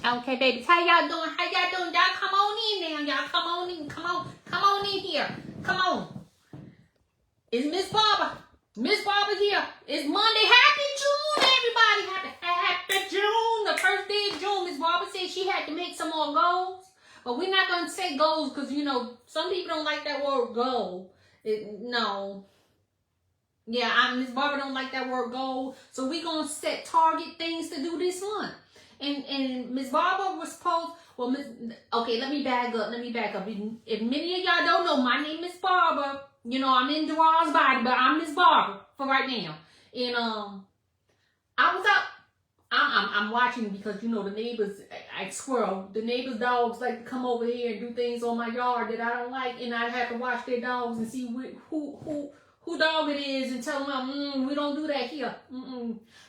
Okay, babies, how y'all doing? How y'all doing? Y'all come on in now. Y'all come on in. Come on in here. Come on. It's Mzz.Barbara. Mzz.Barbara here. It's Monday. Happy June, everybody. Happy June. The first day of June. Mzz.Barbara said she had to make some more goals. But we're not going to say goals because, you know, some people don't like that word goal. No. Yeah, Mzz.Barbara don't like that word goal. So we're going to set target things to do this month. And Mzz.Barbara was supposed, well, okay, let me back up. If many of y'all don't know, my name is Barbara. You know, I'm in Dura's body, but I'm Mzz.Barbara for right now. And I was out. I'm watching because, you know, the neighbors, I squirrel, the neighbors' dogs like to come over here and do things on my yard that I don't like, and I have to watch their dogs and see who dog it is and tell them, we don't do that here.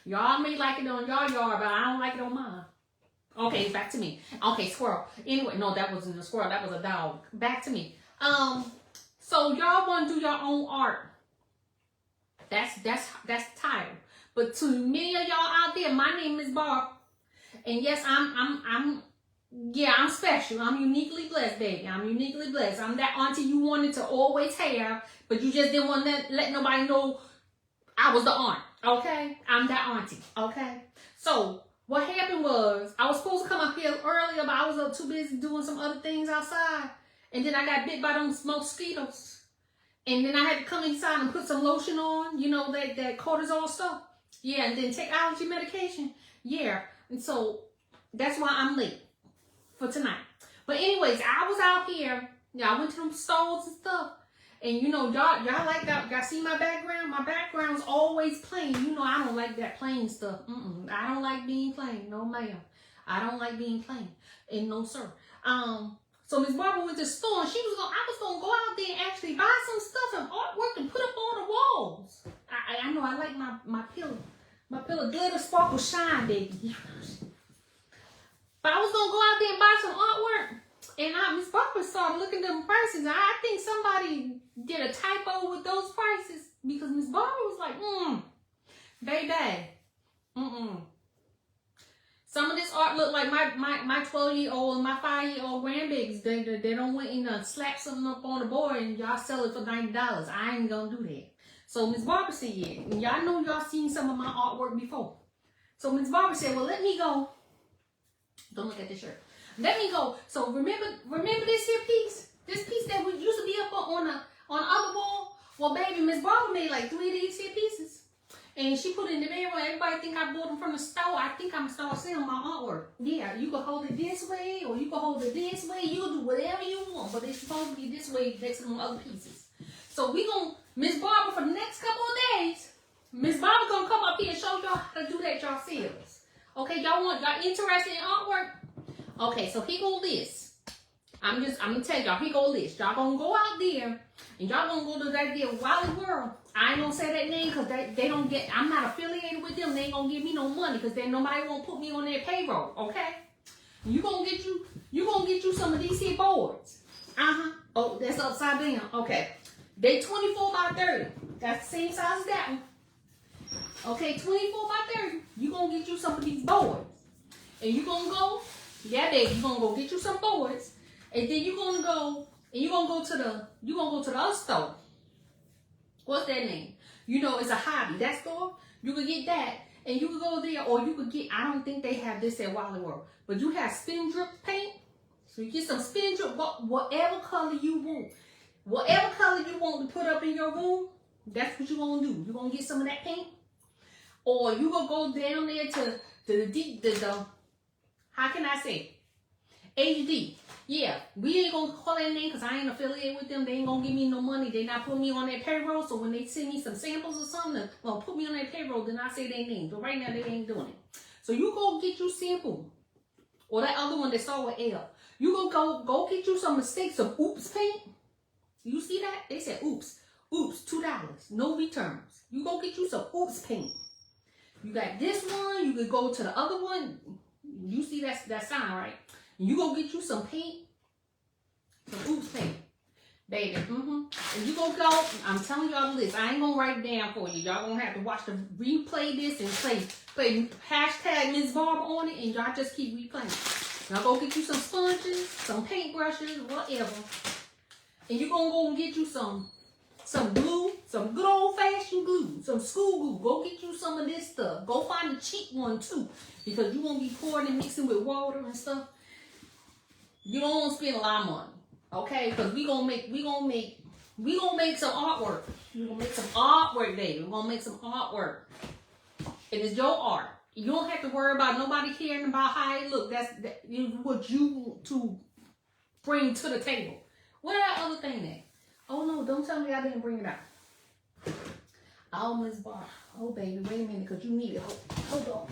Y'all may like it on your yard, but I don't like it on mine. Okay, back to me. Okay, squirrel. Anyway, no, that wasn't a squirrel. That was a dog. Back to me. So y'all want to do your own art. That's the title. But to many of y'all out there, my name is Barbara. And yes, I'm special. I'm uniquely blessed, baby. I'm uniquely blessed. I'm that auntie you wanted to always have, but you just didn't want to let nobody know I was the aunt. Okay? I'm that auntie. Okay? So, what happened was, I was supposed to come up here earlier, but I was too busy doing some other things outside. And then I got bit by those mosquitoes. And then I had to come inside and put some lotion on, you know, that cortisol stuff. Yeah, and then take allergy medication. Yeah. And so, that's why I'm late for tonight. But anyways, I was out here. Yeah, I went to them stores and stuff. And you know, y'all like that. Y'all see my background? My background's always plain. You know, I don't like that plain stuff. I don't like being plain. No, ma'am. I don't like being plain. And no, sir. So Mzz.Barbara went to the store and I was gonna go out there and actually buy some stuff and artwork and put up on the walls. I know I like my pillow. My pillow glitter, sparkle, shine, baby. But I was gonna go out there and buy some artwork. And Mzz.Barbara started looking at them prices. I think somebody did a typo with those prices because Mzz.Barbara was like, baby, Some of this art look like my 12-year-old and my 5-year-old grandbabies. They don't went and slap something up on the board and y'all sell it for $90. I ain't gonna do that. So Mzz.Barbara said, yeah, and y'all know y'all seen some of my artwork before. So Mzz.Barbara said, well, let me go. Don't look at this shirt. Let me go. So remember this here piece? This piece that used to be up on the other wall? Well, baby, Mzz.Barbara made like 3 of these here pieces. And she put it in the bedroom. Everybody think I bought them from the store. I think I'm going to start selling my artwork. Yeah, you can hold it this way or you can hold it this way. You can do whatever you want. But it's supposed to be this way next to them other pieces. So we going to, Mzz.Barbara, for the next couple of days, Mzz.Barbara going to come up here and show y'all how to do that yourselves. Okay, y'all interested in artwork? Okay, so here go this. I'm gonna tell y'all, here go this. Y'all gonna go out there and y'all gonna go to that deal Wally World. I ain't gonna say that name because they don't get, I'm not affiliated with them. They ain't gonna give me no money because then nobody won't put me on their payroll, okay? You gonna get you some of these here boards. Oh, that's upside down. Okay. They 24 by 30. That's the same size as that one. Okay, 24 by 30. You gonna get you some of these boards. And you gonna go, yeah, baby, you gonna go get you some boards. And then you're gonna go to the other store. What's that name? You know, it's a hobby. That store, you could get that. And you could go there, or you could get, I don't think they have this at Wally World, but you have spin drip paint. So you get some spin drip, whatever color you want. Whatever color you want to put up in your room, that's what you're gonna do. You're gonna get some of that paint. Or you gonna go down there to the how can I say? HD. Yeah, we ain't gonna call that name because I ain't affiliated with them. They ain't gonna give me no money. They not put me on their payroll. So when they send me some samples or something, well, put me on their payroll, then I say their name. But right now they ain't doing it. So you go get you sample. Or that other one that started with L. You go get you some mistakes of Oops paint. You see that? They said Oops. Oops, $2. No returns. You go get you some Oops paint. You got this one. You could go to the other one. You see that sign, right? You go get you some paint, some Oops paint. Baby, And you gonna go, I'm telling y'all the list. I ain't gonna write it down for you. Y'all gonna have to watch the replay this and play hashtag Mzz.Barbara on it, and y'all just keep replaying. Y'all go get you some sponges, some paintbrushes, whatever. And you gonna go and get you some glue, some good old fashioned glue, some school glue. Go get you some of this stuff. Go find a cheap one too, because you won't be pouring and mixing with water and stuff. You don't want to spend a lot of money, okay? Because we gonna make some artwork. We gonna make some artwork, baby. We're gonna make some artwork, and it's your art. You don't have to worry about nobody caring about how it look. That's what you want to bring to the table. What that other thing at? Oh no, don't tell me I didn't bring it out. Oh, Mzz.Barbara. Oh baby, wait a minute, because you need it. Hold on.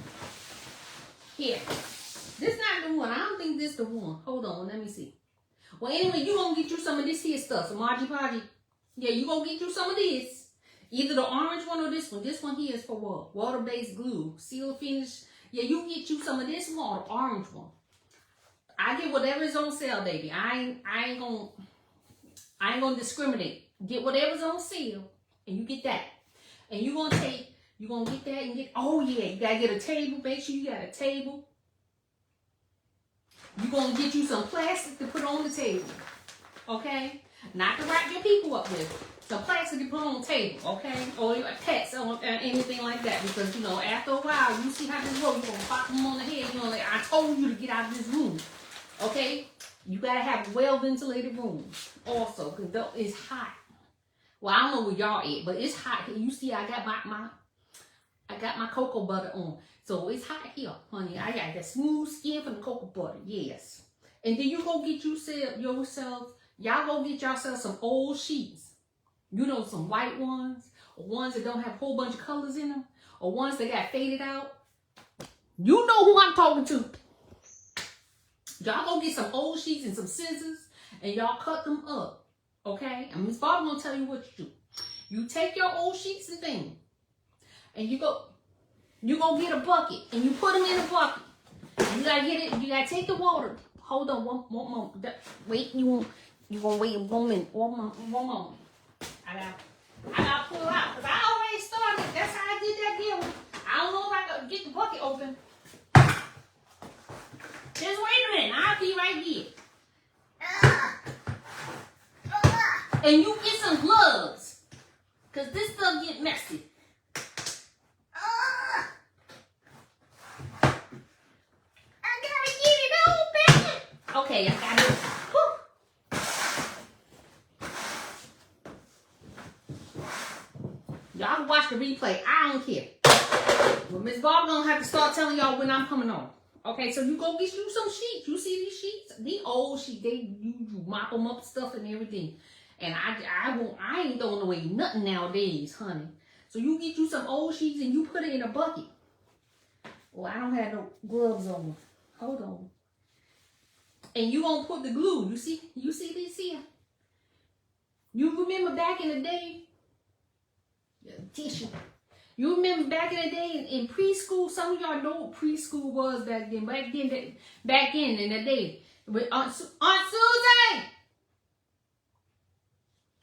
Here. This not the one. I don't think this the one. Hold on, let me see. Well, anyway, you gonna get you some of this here stuff. Some Mzz.Barbara. Yeah, you gonna get you some of this. Either the orange one or this one. This one here is for what? Water-based glue. Seal finish. Yeah, you get you some of this one or the orange one. I get whatever is on sale, baby. I ain't gonna discriminate. Get whatever's on sale, and you get that. And you gonna get that and get. Oh yeah, you gotta get a table. Make sure you got a table. You gonna get you some plastic to put on the table, okay? Not to wrap your people up with. Some plastic to put on the table, okay? Or your pets or anything like that, because you know after a while you see how this works. You gonna pop them on the head. You know, like I told you to get out of this room. Okay, you gotta have well-ventilated rooms also, because it's hot. Well, I don't know where y'all at, but it's hot. You see, I got my cocoa butter on, so it's hot here, honey. I got that smooth skin from the cocoa butter, yes. And then you go get yourself. Y'all go get yourself some old sheets. You know, some white ones, or ones that don't have a whole bunch of colors in them, or ones that got faded out. You know who I'm talking to. Y'all go get some old sheets and some scissors, and y'all cut them up, okay? And Mzz.Barbara gonna tell you what you do. You take your old sheets and things, and you go get a bucket, and you put them in a bucket. You gotta get it. You gotta take the water. Hold on, one moment. Wait, you gonna wait one minute. One moment. I gotta pull it out because I already started. That's how I did that deal. I don't know if I can get the bucket open. Just wait a minute, I'll be right here. And you get some gloves, because this stuff get messy. I gotta get it open. Okay, I got it. Y'all can watch the replay. I don't care. Well, Mzz.Barbara gonna have to start telling y'all when I'm coming on. Okay, so you go get you some sheets. You see these sheets? These old sheets, you mop them up, stuff and everything. And I ain't throwing away nothing nowadays, honey. So you get you some old sheets and you put it in a bucket. Well, I don't have no gloves on. Hold on. And you gonna put the glue. You see this here? You remember back in the day? Tissue. You remember back in the day in preschool? Some of y'all know what preschool was back then. Back in the day. But Aunt Susie!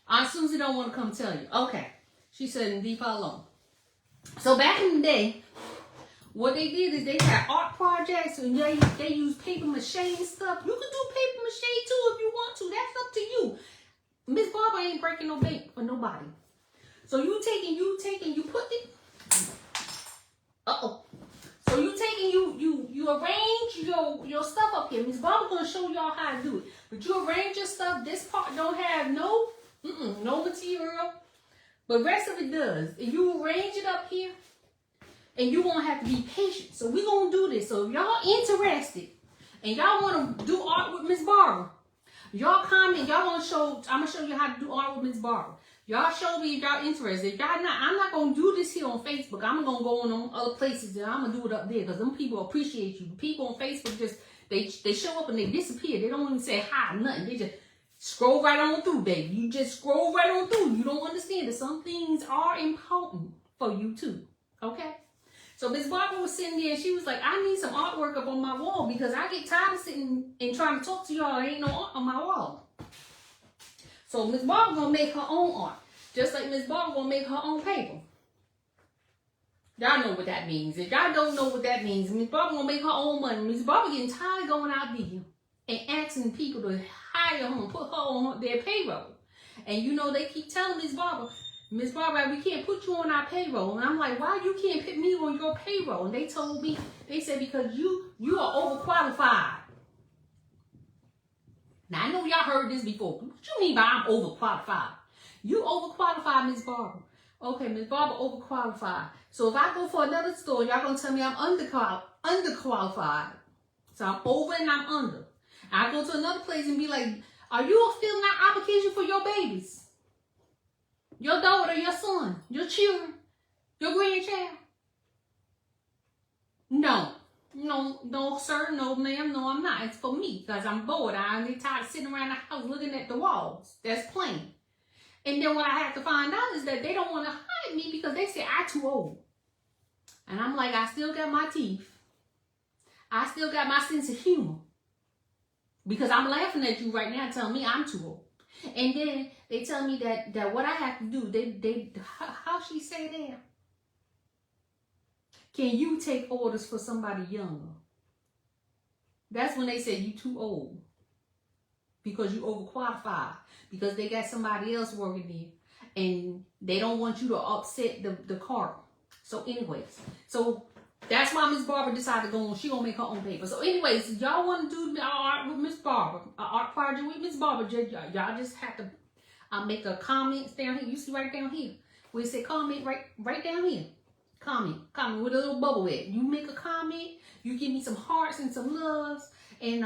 Aunt Susie don't want to come tell you. Okay. She said, leave her alone. So back in the day, what they did is they had art projects and they used paper mache and stuff. You can do paper mache too if you want to. That's up to you. Mzz.Barbara ain't breaking no bank for nobody. So you put it. So you arrange your stuff up here. Mzz.Barbara gonna show y'all how to do it. But you arrange your stuff. This part don't have no material, but rest of it does. And you arrange it up here, and you gonna have to be patient. So we gonna do this. So if y'all interested, and y'all wanna do art with Mzz.Barbara, y'all comment. I'm gonna show you how to do art with Mzz.Barbara. Y'all show me if y'all interested. If y'all not, I'm not gonna do this here on Facebook. I'm gonna go on other places and I'm gonna do it up there because them people appreciate you. The people on Facebook just they show up and they disappear. They don't even say hi, nothing. They just scroll right on through, baby. You just scroll right on through. You don't understand that some things are important for you too. Okay? So Mzz.Barbara was sitting there and she was like, I need some artwork up on my wall because I get tired of sitting and trying to talk to y'all. There ain't no art on my wall. So Mzz.Barbara gonna make her own art. Just like Mzz.Barbara gonna make her own paper. Y'all know what that means. If y'all don't know what that means, Mzz.Barbara gonna make her own money. Mzz.Barbara getting tired of going out there and asking people to hire her and put her on their payroll. And you know, they keep telling Mzz.Barbara, we can't put you on our payroll. And I'm like, why you can't put me on your payroll? And they told me, they said, because you are overqualified. Now, I know y'all heard this before. What you mean by I'm overqualified? You overqualified, Mzz.Barbara. Okay, Mzz.Barbara overqualified. So if I go for another store, y'all gonna tell me I'm underqualified. So I'm over and I'm under. I go to another place and be like, are you filling out application for your babies? Your daughter, your son, your children, your grandchild? No, sir, no, ma'am, no, I'm not. It's for me because I'm bored. I'm tired of sitting around the house looking at the walls. That's plain. And then what I have to find out is that they don't want to hire me because they say I'm too old. And I'm like, I still got my teeth. I still got my sense of humor. Because I'm laughing at you right now telling me I'm too old. And then they tell me that what I have to do, how she say that? Can you take orders for somebody younger? That's when they say you too old. Because you overqualified. Because they got somebody else working there. And they don't want you to upset the cart. So anyways. So that's why Mzz.Barbara decided to go on. She gonna make her own paper. So anyways, y'all want to do art with Mzz.Barbara. An art project with Mzz.Barbara. Y'all just have to make a comment down here. You see right down here. Where it say comment right down here. Comment with a little bubble at. You make a comment. You give me some hearts and some loves. And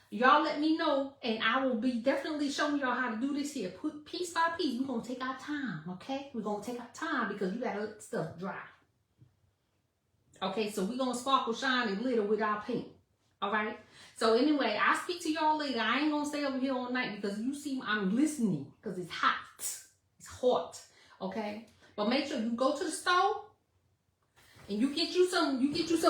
y'all let me know, and I will be definitely showing y'all how to do this here. Put piece by piece. We're going to take our time, okay? We're going to take our time because you got to let stuff dry. Okay, so we're going to sparkle, shine, and glitter with our paint. All right? So anyway, I'll speak to y'all later. I ain't going to stay over here all night because you see I'm listening because it's hot. It's hot, okay? But make sure you go to the store and you get you some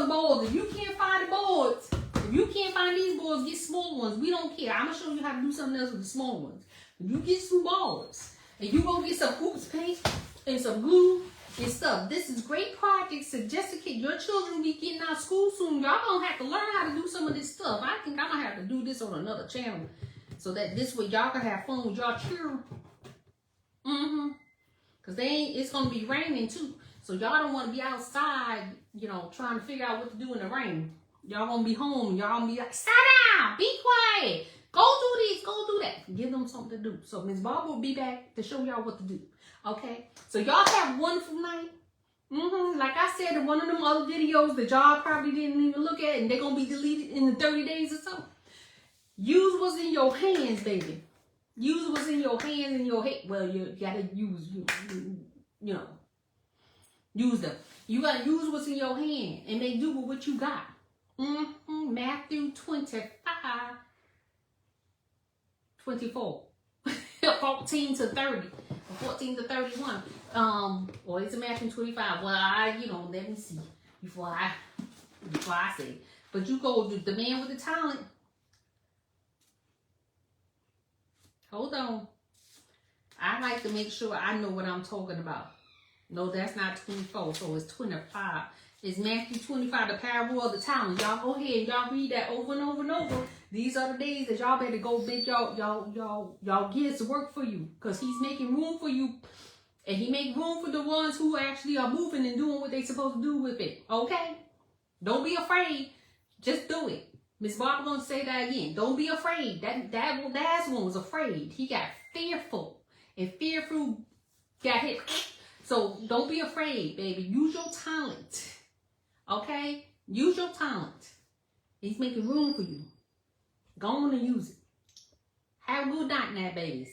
boards. If you can't find the boards, if you can't find these boards, get small ones. We don't care. I'm going to show you how to do something else with the small ones. If you get some boards and you go get some hoops paint and some glue and stuff. This is great projects to just to your children be getting out of school soon. Y'all gonna have to learn how to do some of this stuff. I think I'm gonna have to do this on another channel so that this way y'all can have fun with y'all children. Cause it's gonna be raining too. So y'all don't want to be outside, trying to figure out what to do in the rain. Y'all gonna be home. Y'all gonna be like, sit down, be quiet, go do this, go do that. Give them something to do. So Mzz.Barbara will be back to show y'all what to do. Okay, so y'all have a wonderful night. Like I said in one of them other videos that y'all probably didn't even look at, and they're gonna be deleted in the 30 days or so. Use what's in your hands, baby. Use what's in your hands and your head. Well, you gotta use, use them. You gotta use what's in your hand and make do with what you got. Matthew 25, 24, 14 to 30. 14 to 31. Or it's a Matthew 25. Well, let me see before I say. But you go to the man with the talent. Hold on. I like to make sure I know what I'm talking about. No, that's not 24, so it's 25. It's Matthew 25, the parable of the talent. Y'all go ahead and y'all read that over and over and over. These are the days that y'all better go make y'all kids to work for you. Because he's making room for you. And he make room for the ones who actually are moving and doing what they supposed to do with it. Okay? Don't be afraid. Just do it. Mzz.Barbara gonna say that again. Don't be afraid. That last one was afraid. He got fearful. And fearful got hit. So don't be afraid, baby. Use your talent. Okay? Use your talent. He's making room for you. Go on and use it. Have a good night now, babies.